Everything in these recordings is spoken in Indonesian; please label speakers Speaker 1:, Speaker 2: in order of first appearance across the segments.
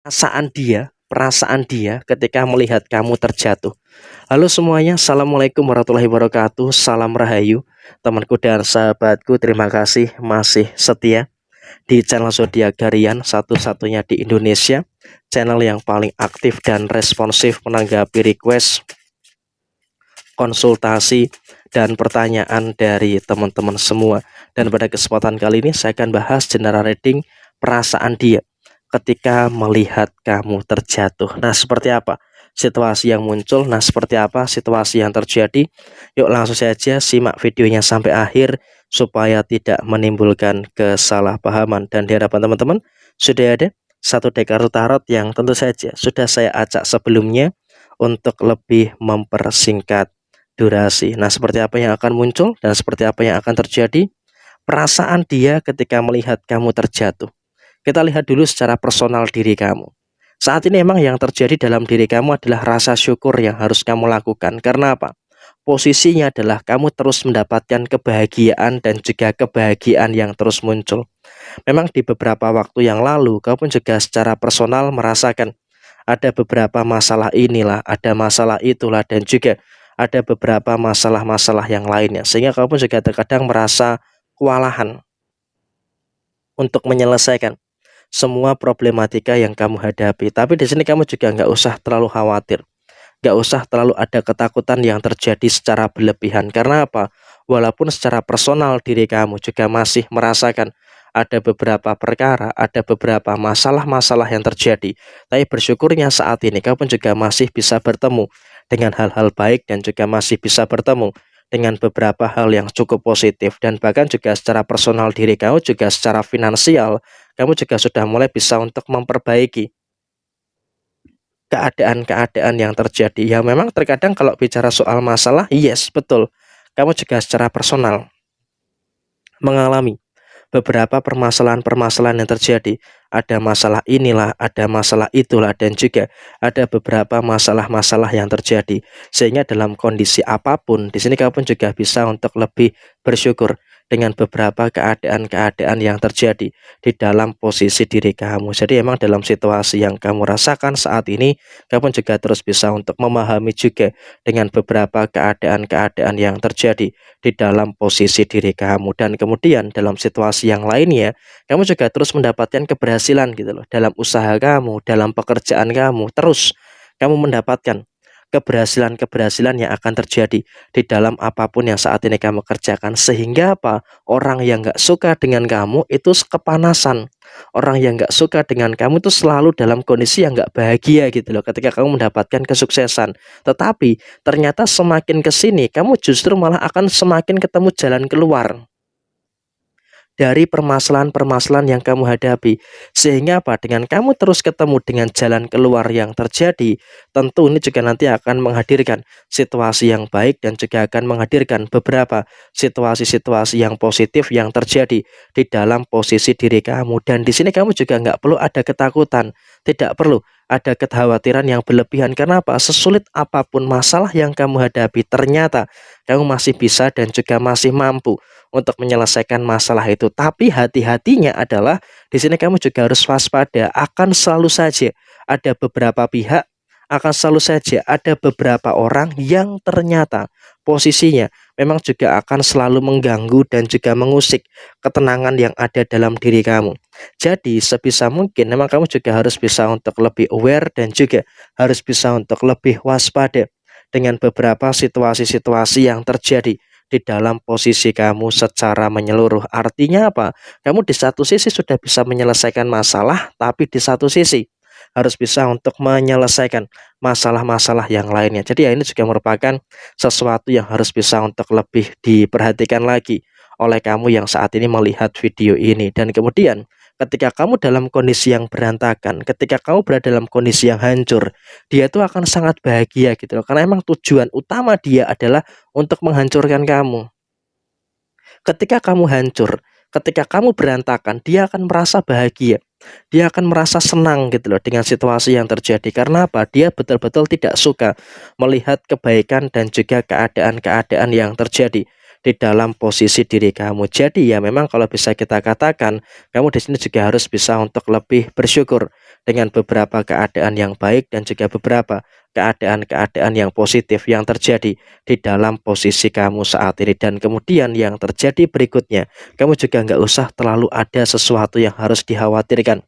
Speaker 1: perasaan dia ketika melihat kamu terjatuh. Halo semuanya, Assalamualaikum warahmatullahi wabarakatuh. Salam Rahayu, temanku dan sahabatku. Terima kasih masih setia di channel Zodiak Harian, satu-satunya di Indonesia, channel yang paling aktif dan responsif menanggapi request, konsultasi, dan pertanyaan dari teman-teman semua. Dan pada kesempatan kali ini saya akan bahas general reading perasaan dia ketika melihat kamu terjatuh. Nah, seperti apa situasi yang muncul? Nah, seperti apa situasi yang terjadi? Yuk langsung saja simak videonya sampai akhir supaya tidak menimbulkan kesalahpahaman. Dan di hadapan teman-teman sudah ada satu deck kartu tarot yang tentu saja sudah saya acak sebelumnya untuk lebih mempersingkat durasi. Nah, seperti apa yang akan muncul dan seperti apa yang akan terjadi? Perasaan dia ketika melihat kamu terjatuh. Kita lihat dulu secara personal diri kamu. Saat ini emang yang terjadi dalam diri kamu adalah rasa syukur yang harus kamu lakukan. Karena apa? Posisinya adalah kamu terus mendapatkan kebahagiaan dan juga kebahagiaan yang terus muncul. Memang di beberapa waktu yang lalu, kamu pun juga secara personal merasakan ada beberapa masalah inilah, ada masalah itulah, dan juga ada beberapa masalah-masalah yang lainnya. Sehingga kamu pun juga terkadang merasa kewalahan untuk menyelesaikan semua problematika yang kamu hadapi. Tapi di sini kamu juga nggak usah terlalu khawatir, nggak usah terlalu ada ketakutan yang terjadi secara berlebihan. Karena apa? Walaupun secara personal diri kamu juga masih merasakan ada beberapa perkara, ada beberapa masalah-masalah yang terjadi, tapi bersyukurnya saat ini kamu pun juga masih bisa bertemu dengan hal-hal baik dan juga masih bisa bertemu dengan beberapa hal yang cukup positif. Dan bahkan juga secara personal diri kamu juga secara finansial kamu juga sudah mulai bisa untuk memperbaiki keadaan-keadaan yang terjadi. Ya memang terkadang kalau bicara soal masalah, yes betul, kamu juga secara personal mengalami beberapa permasalahan-permasalahan yang terjadi. Ada masalah inilah, ada masalah itulah, dan juga ada beberapa masalah-masalah yang terjadi. Sehingga dalam kondisi apapun, di sini kamu pun juga bisa untuk lebih bersyukur dengan beberapa keadaan-keadaan yang terjadi di dalam posisi diri kamu. Jadi emang dalam situasi yang kamu rasakan saat ini, kamu juga terus bisa untuk memahami juga dengan beberapa keadaan-keadaan yang terjadi di dalam posisi diri kamu. Dan kemudian dalam situasi yang lainnya, kamu juga terus mendapatkan keberhasilan gitu loh dalam usaha kamu, dalam pekerjaan kamu. Terus kamu mendapatkan keberhasilan-keberhasilan yang akan terjadi di dalam apapun yang saat ini kamu kerjakan. Sehingga apa? Orang yang gak suka dengan kamu itu kepanasan. Orang yang gak suka dengan kamu itu selalu dalam kondisi yang gak bahagia gitu loh ketika kamu mendapatkan kesuksesan. Tetapi ternyata semakin kesini kamu justru malah akan semakin ketemu jalan keluar dari permasalahan-permasalahan yang kamu hadapi. Sehingga apa? Dengan kamu terus ketemu dengan jalan keluar yang terjadi, tentu ini juga nanti akan menghadirkan situasi yang baik dan juga akan menghadirkan beberapa situasi-situasi yang positif yang terjadi di dalam posisi diri kamu. Dan di sini kamu juga nggak perlu ada ketakutan, tidak perlu ada kekhawatiran yang berlebihan. Karena apa? Sesulit apapun masalah yang kamu hadapi, ternyata kamu masih bisa dan juga masih mampu untuk menyelesaikan masalah itu. Tapi hati-hatinya adalah di sini kamu juga harus waspada. Akan selalu saja ada beberapa pihak, akan selalu saja ada beberapa orang yang ternyata posisinya memang juga akan selalu mengganggu dan juga mengusik ketenangan yang ada dalam diri kamu. Jadi sebisa mungkin memang kamu juga harus bisa untuk lebih aware dan juga harus bisa untuk lebih waspada dengan beberapa situasi-situasi yang terjadi di dalam posisi kamu secara menyeluruh. Artinya apa? Kamu di satu sisi sudah bisa menyelesaikan masalah, tapi di satu sisi harus bisa untuk menyelesaikan masalah-masalah yang lainnya. Jadi ya ini juga merupakan sesuatu yang harus bisa untuk lebih diperhatikan lagi oleh kamu yang saat ini melihat video ini. Dan kemudian ketika kamu dalam kondisi yang berantakan, ketika kamu berada dalam kondisi yang hancur, dia itu akan sangat bahagia gitu loh. Karena emang tujuan utama dia adalah untuk menghancurkan kamu. Ketika kamu hancur, ketika kamu berantakan, dia akan merasa bahagia. Dia akan merasa senang gitu loh dengan situasi yang terjadi. Karena apa? Dia betul-betul tidak suka melihat kebaikan dan juga keadaan-keadaan yang terjadi di dalam posisi diri kamu. Jadi ya memang kalau bisa kita katakan, kamu di sini juga harus bisa untuk lebih bersyukur dengan beberapa keadaan yang baik dan juga beberapa keadaan-keadaan yang positif yang terjadi di dalam posisi kamu saat ini. Dan kemudian yang terjadi berikutnya, kamu juga nggak usah terlalu ada sesuatu yang harus dikhawatirkan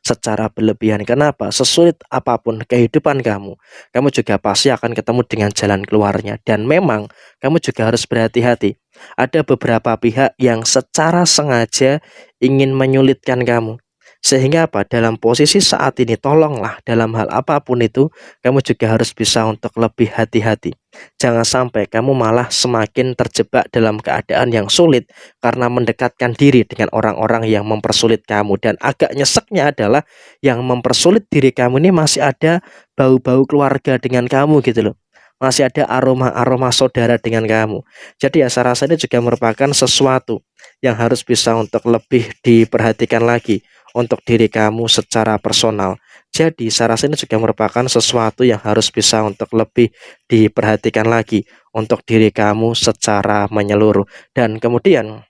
Speaker 1: secara berlebihan. Kenapa? Sesulit apapun kehidupan kamu juga pasti akan ketemu dengan jalan keluarnya. Dan memang kamu juga harus berhati-hati. Ada beberapa pihak yang secara sengaja ingin menyulitkan kamu. Sehingga apa? Dalam posisi saat ini, tolonglah dalam hal apapun itu, kamu juga harus bisa untuk lebih hati-hati. Jangan sampai kamu malah semakin terjebak dalam keadaan yang sulit karena mendekatkan diri dengan orang-orang yang mempersulit kamu. Dan agak nyeseknya adalah yang mempersulit diri kamu ini masih ada bau-bau keluarga dengan kamu gitu loh. Masih ada aroma-aroma saudara dengan kamu. Jadi ya saya rasa ini juga merupakan sesuatu yang harus bisa untuk lebih diperhatikan lagi untuk diri kamu secara personal. Jadi saya rasa ini juga merupakan sesuatu yang harus bisa untuk lebih diperhatikan lagi untuk diri kamu secara menyeluruh. Dan kemudian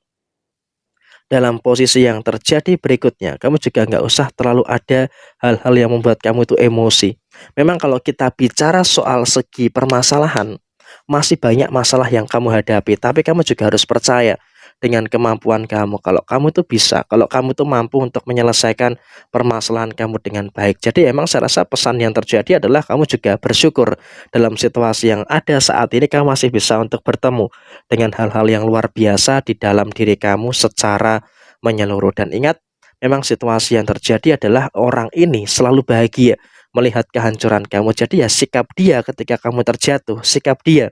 Speaker 1: dalam posisi yang terjadi berikutnya, kamu juga nggak usah terlalu ada hal-hal yang membuat kamu itu emosi. Memang kalau kita bicara soal segi permasalahan, masih banyak masalah yang kamu hadapi, tapi kamu juga harus percaya dengan kemampuan kamu. Kalau kamu tuh bisa, kalau kamu tuh mampu untuk menyelesaikan permasalahan kamu dengan baik. Jadi emang saya rasa pesan yang terjadi adalah kamu juga bersyukur dalam situasi yang ada saat ini kamu masih bisa untuk bertemu dengan hal-hal yang luar biasa di dalam diri kamu secara menyeluruh. Dan ingat, memang situasi yang terjadi adalah orang ini selalu bahagia melihat kehancuran kamu. Jadi ya sikap dia ketika kamu terjatuh, sikap dia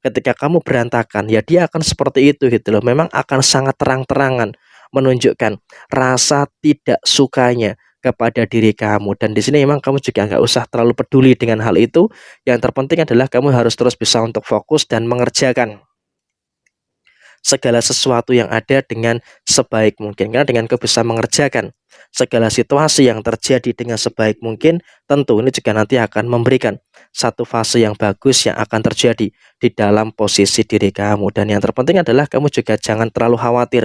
Speaker 1: ketika kamu berantakan, ya dia akan seperti itu gitu loh. Memang akan sangat terang-terangan menunjukkan rasa tidak sukanya kepada diri kamu. Dan di sini memang kamu juga nggak usah terlalu peduli dengan hal itu. Yang terpenting adalah kamu harus terus bisa untuk fokus dan mengerjakan segala sesuatu yang ada dengan sebaik mungkin. Karena dengan kau bisa mengerjakan segala situasi yang terjadi dengan sebaik mungkin, tentu ini juga nanti akan memberikan satu fase yang bagus yang akan terjadi di dalam posisi diri kamu. Dan yang terpenting adalah kamu juga jangan terlalu khawatir,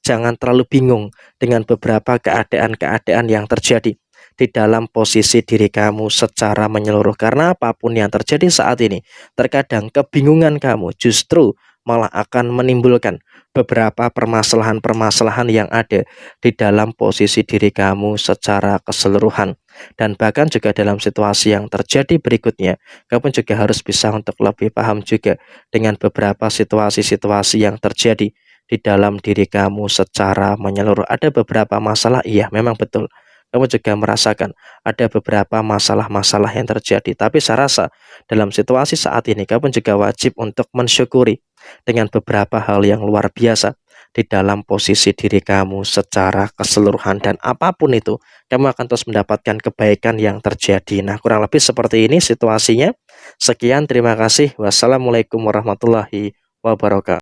Speaker 1: jangan terlalu bingung dengan beberapa keadaan-keadaan yang terjadi di dalam posisi diri kamu secara menyeluruh. Karena apapun yang terjadi saat ini, terkadang kebingungan kamu justru malah akan menimbulkan beberapa permasalahan-permasalahan yang ada di dalam posisi diri kamu secara keseluruhan. Dan bahkan juga dalam situasi yang terjadi berikutnya, kamu juga harus bisa untuk lebih paham juga dengan beberapa situasi-situasi yang terjadi di dalam diri kamu secara menyeluruh. Ada beberapa masalah, iya memang betul. Kamu juga merasakan ada beberapa masalah-masalah yang terjadi. Tapi saya rasa dalam situasi saat ini, kamu juga wajib untuk mensyukuri dengan beberapa hal yang luar biasa di dalam posisi diri kamu secara keseluruhan. Dan apapun itu, kamu akan terus mendapatkan kebaikan yang terjadi. Nah, kurang lebih seperti ini situasinya. Sekian, terima kasih. Wassalamualaikum warahmatullahi wabarakatuh.